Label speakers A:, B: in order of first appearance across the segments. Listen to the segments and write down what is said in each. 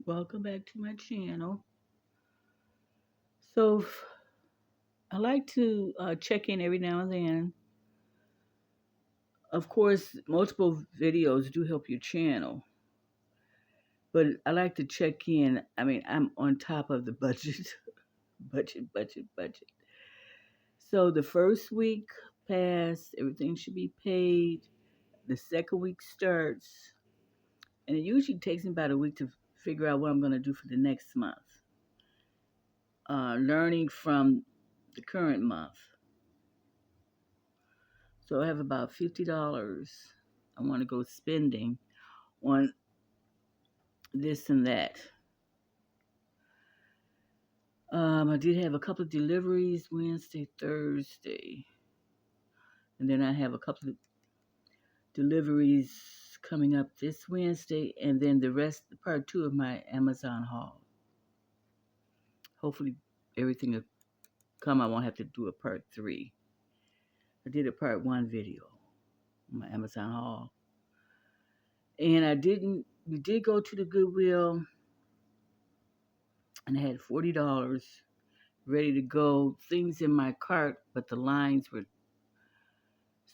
A: Welcome back to my channel. So, I like to check in every now and then. Of course, multiple videos do help your channel, but I like to check in. I mean, I'm on top of the budget, budget. So, the first week passed, everything should be paid. The second week starts, and it usually takes me about a week to figure out what I'm going to do for the next month. Learning from the current month. So I have about $50 I want to go spending on this and that. I did have a couple of deliveries Wednesday, Thursday, and then I have a couple of deliveries coming up this Wednesday, and then the rest, part two of my Amazon haul. Hopefully, everything will come. I won't have to do a part three. I did a part one video on my Amazon haul, and we did go to the Goodwill, and I had $40 ready to go, things in my cart, but the lines were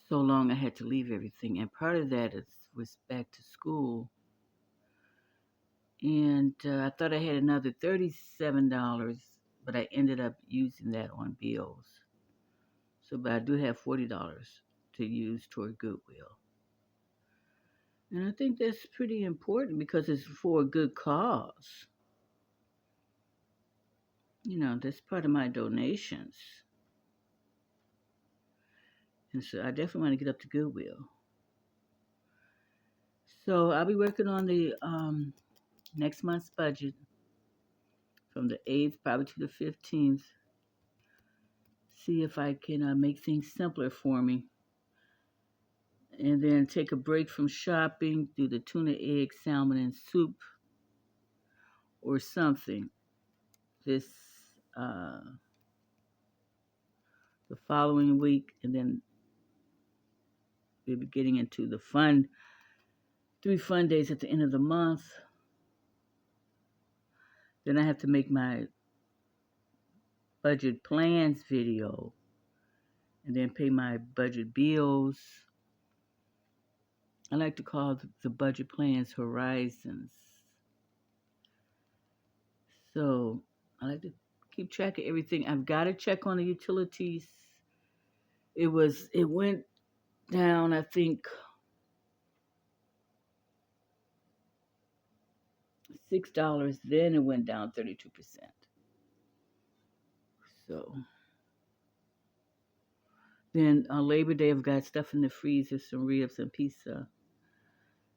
A: so long I had to leave everything. And part of that was back to school. And I thought I had another $37, but I ended up using that on bills. So, but I do have $40 to use toward Goodwill. And I think that's pretty important because it's for a good cause. You know, that's part of my donations. And so I definitely want to get up to Goodwill. So I'll be working on the next month's budget from the 8th probably to the 15th. See if I can make things simpler for me. And then take a break from shopping, do the tuna, egg, salmon, and soup or something this uh, the following week. And then we'll be getting into the 3 fun days at the end of the month. Then I have to make my budget plans video and then pay my budget bills. I like to call the budget plans horizons. So I like to keep track of everything. I've got to check on the utilities. It went down, I think, $6. Then it went down 32%. So then on Labor Day, I've got stuff in the freezer, some ribs and pizza,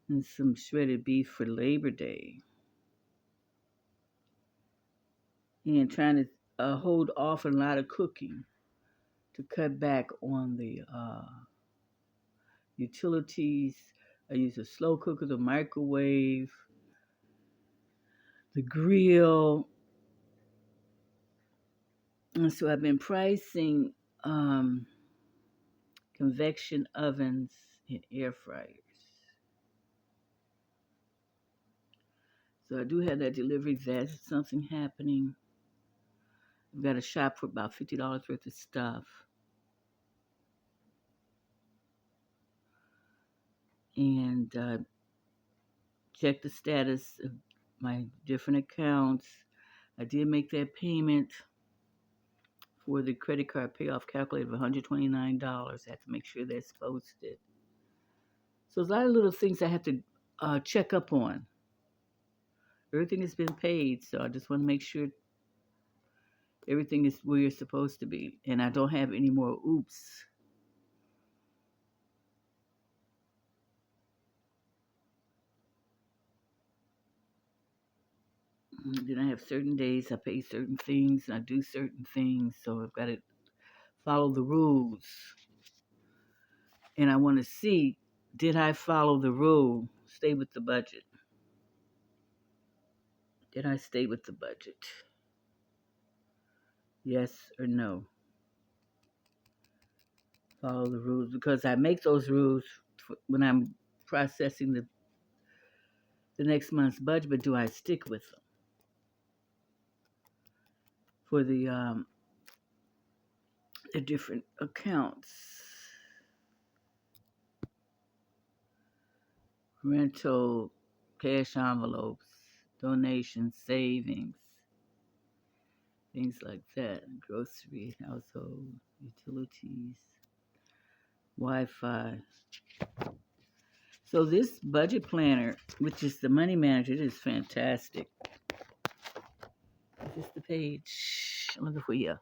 A: and some shredded beef for Labor Day. And trying to hold off a lot of cooking to cut back on the utilities. I use a slow cooker, the microwave, the grill. And so I've been pricing convection ovens and air fryers. So I do have that delivery. That's something happening. I've got to shop for about $50 worth of stuff. And check the status of my different accounts. I did make that payment for the credit card payoff calculator of $129. I have to make sure that's posted. So there's a lot of little things I have to check up on. Everything has been paid, so I just want to make sure everything is where you're supposed to be. And I don't have any more oops. Then I have certain days I pay certain things and I do certain things, so I've got to follow the rules. And I want to see, did I follow the rule? Stay with the budget. Did I stay with the budget? Yes or no? Follow the rules, because I make those rules when I'm processing the next month's budget, but do I stick with them for the different accounts? Rental, cash envelopes, donations, savings, things like that. Grocery, household, utilities, Wi-Fi. So this budget planner, which is the money manager, it is fantastic. Is this the page? I'm looking for you.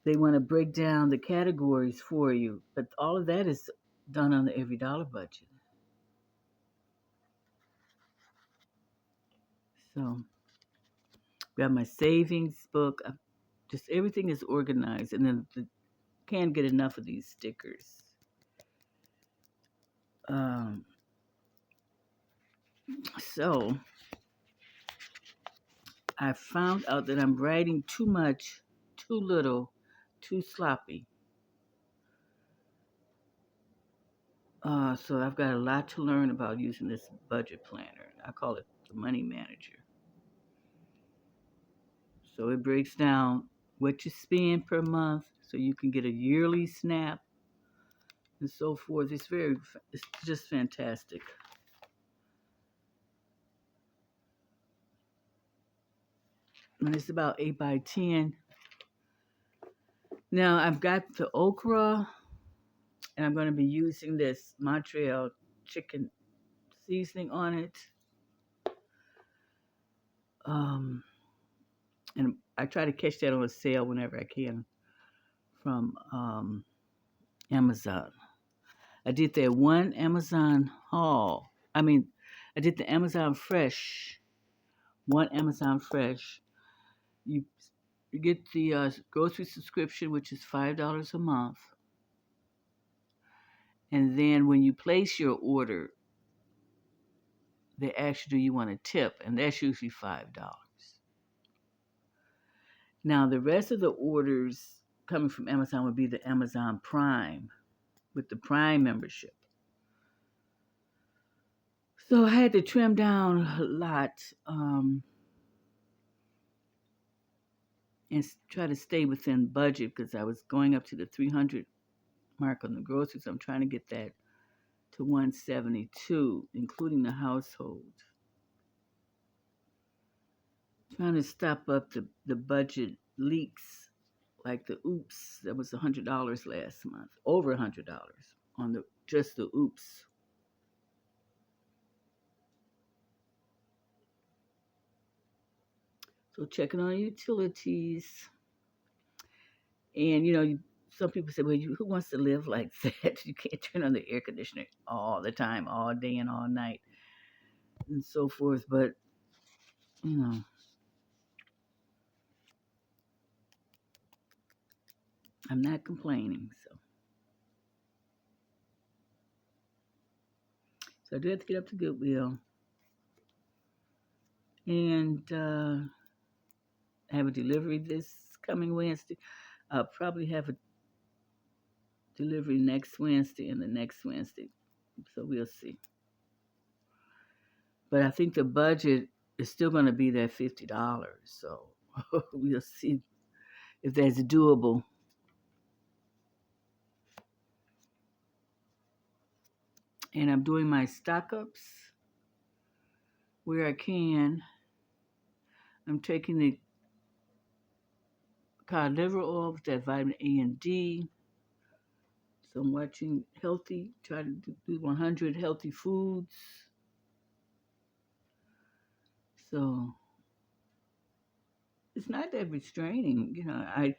A: They want to break down the categories for you, but all of that is done on the every dollar budget. So, got my savings book. Just everything is organized, and then can't get enough of these stickers. Um, so I found out that I'm writing too much, too little, too sloppy. So I've got a lot to learn about using this budget planner. I call it the money manager. So it breaks down what you spend per month so you can get a yearly snap and so forth. It's just fantastic. And it's about 8 by 10. Now I've got the okra, and I'm going to be using this Montreal chicken seasoning on it. And I try to catch that on a sale whenever I can from Amazon. I did that one Amazon haul. I did the Amazon Fresh. One Amazon Fresh. You get the grocery subscription, which is $5 a month. And then when you place your order, they ask you, do you want a tip? And that's usually $5. Now, the rest of the orders coming from Amazon would be the Amazon Prime with the Prime membership. So I had to trim down a lot and try to stay within budget because I was going up to the 300 mark on the groceries. I'm trying to get that to 172, including the household. Trying to stop up the budget leaks, like the oops, that was $100 last month, over $100 on just the oops. So checking on utilities, and some people say, well, who wants to live like that? You can't turn on the air conditioner all the time, all day and all night, and so forth. But I'm not complaining. So I do have to get up to Goodwill and have a delivery this coming Wednesday. I'll probably have a delivery next Wednesday and the next Wednesday. So we'll see. But I think the budget is still going to be that $50. So we'll see if that's doable. And I'm doing my stock ups where I can. I'm taking the cod liver oil with that vitamin A and D. So I'm watching healthy, try to do 100 healthy foods. So it's not that restraining. I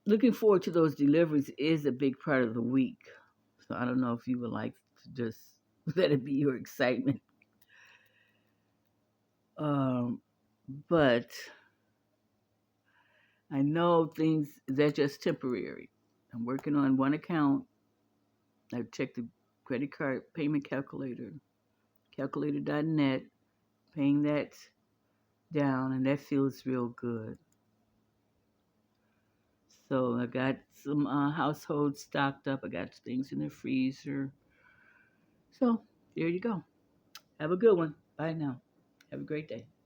A: looking forward to those deliveries is a big part of the week. So I don't know if you would like to just let it be your excitement. But I know things, they're just temporary. I'm working on one account. I've checked the credit card payment calculator, calculator.net, paying that down, and that feels real good. So I got some household stocked up. I got things in the freezer. So there you go. Have a good one. Bye now. Have a great day.